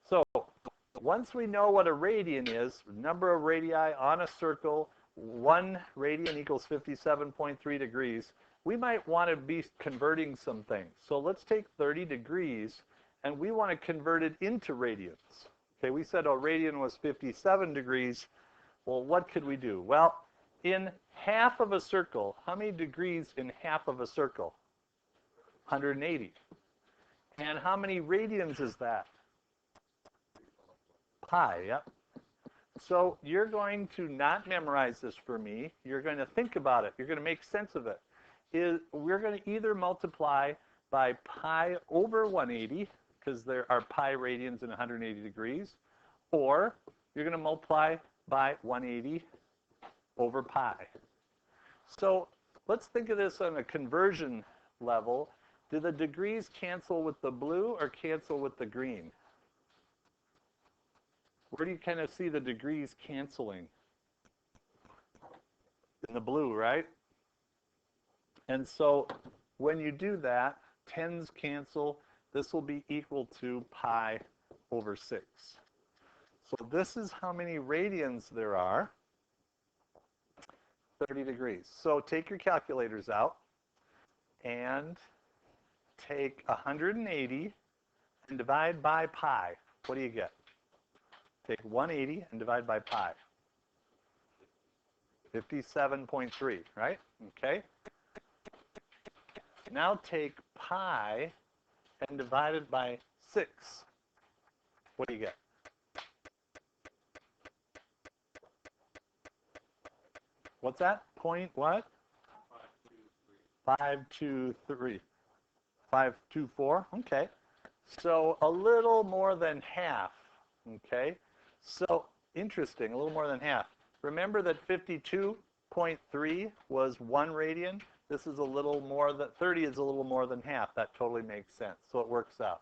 So once we know what a radian is, number of radii on a circle, 1 radian equals 57.3 degrees, we might want to be converting some things. So let's take 30 degrees, and we want to convert it into radians. Okay, we said a radian was 57 degrees. Well, what could we do? Well, in half of a circle, how many degrees in half of a circle? 180. And how many radians is that? Pi, yep. So you're going to not memorize this for me. You're going to think about it. You're going to make sense of it. We're going to either multiply by pi over 180, because there are pi radians in 180 degrees, or you're going to multiply by 180 over pi. So let's think of this on a conversion level. Do the degrees cancel with the blue or cancel with the green? Where do you kind of see the degrees canceling? In the blue, right? And so when you do that, tens cancel. This will be equal to pi over 6. So this is how many radians there are. 30 degrees. So take your calculators out and take 180 and divide by pi. What do you get? Take 180 and divide by pi. 57.3, right? Okay. Now take pi and divide it by 6. What do you get? What's that? Point what? 523. 524. Okay. So a little more than half. Okay. So interesting, a little more than half. Remember that 52.3 was 1 radian. This is a little more than 30 is a little more than half. That totally makes sense. So it works out.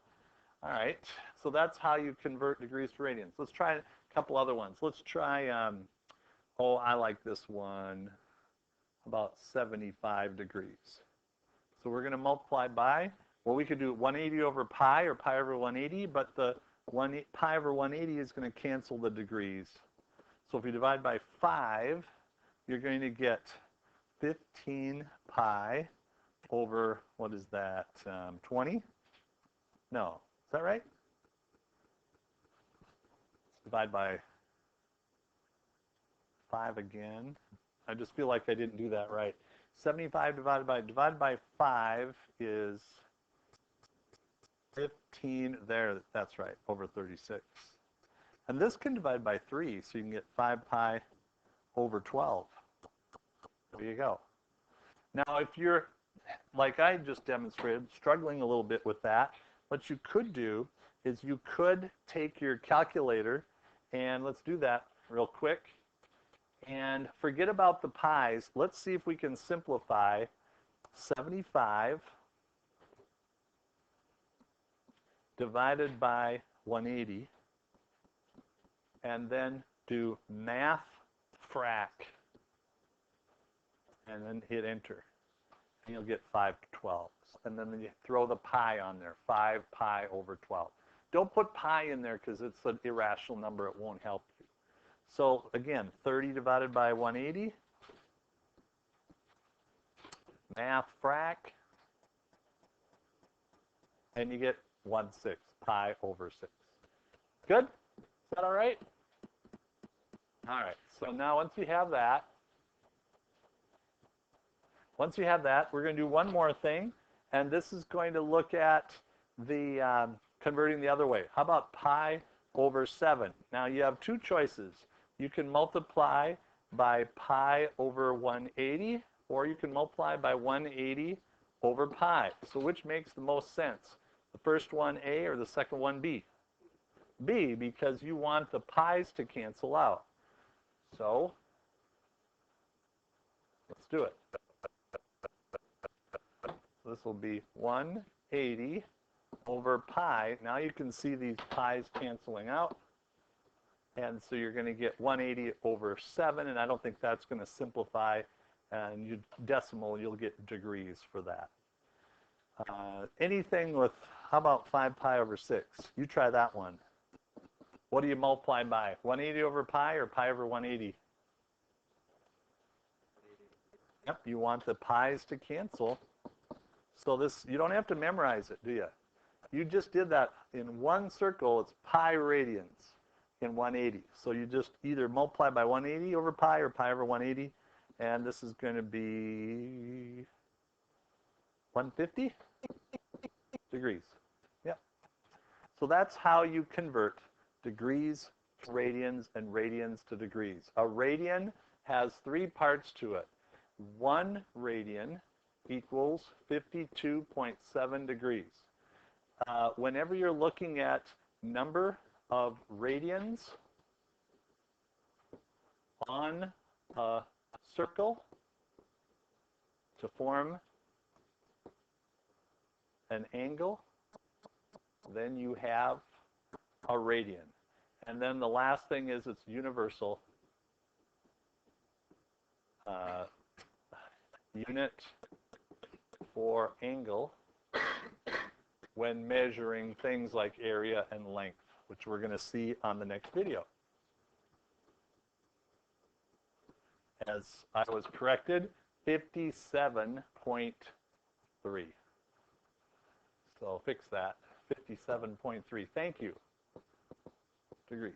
All right. So that's how you convert degrees to radians. Let's try a couple other ones. Let's try. Oh, I like this one. About 75 degrees. So we're going to multiply by. Well, we could do 180 over pi or pi over 180, but the pi over 180 is going to cancel the degrees. So if you divide by 5, you're going to get 15 pi over, what is that, 20? No. Is that right? Divide by 5 again. I just feel like I didn't do that right. 75 divided by 5 is 15 there. That's right, over 36. And this can divide by 3, so you can get 5 pi over 12. There you go. Now, if you're, like I just demonstrated, struggling a little bit with that, what you could do is you could take your calculator, and let's do that real quick. And forget about the pi's. Let's see if we can simplify 75 divided by 180, and then do math frac, and then hit enter. And you'll get 5 12s. And then you throw the pi on there, 5 pi over 12. Don't put pi in there because it's an irrational number. It won't help you. So again, 30 divided by 180, math frac, and you get 1/6, pi over 6. Good? Is that all right? All right, so now once you have that, we're going to do one more thing, and this is going to look at the converting the other way. How about pi over 7? Now you have two choices. You can multiply by pi over 180, or you can multiply by 180 over pi. So which makes the most sense? The first one A or the second one B? B, because you want the pi's to cancel out. So let's do it. So this will be 180 over pi. Now you can see these pi's canceling out. And so you're going to get 180 over 7, and I don't think that's going to simplify. And you decimal, you'll get degrees for that. Anything with, how about 5 pi over 6? You try that one. What do you multiply by? 180 over pi or pi over 180? Yep, you want the pi's to cancel. So this, you don't have to memorize it, do you? You just did that in one circle. It's pi radians in 180. So you just either multiply by 180 over pi or pi over 180. And this is going to be 150 degrees. Yep. So that's how you convert degrees to radians and radians to degrees. A radian has 3 parts to it. 1 radian equals 52.7 degrees. Whenever you're looking at number of radians on a circle to form an angle, then you have a radian. And then the last thing is it's universal. Unit for angle when measuring things like area and length, which we're going to see on the next video. As I was corrected, 57.3. So fix that, 57.3. Thank you. Degrees.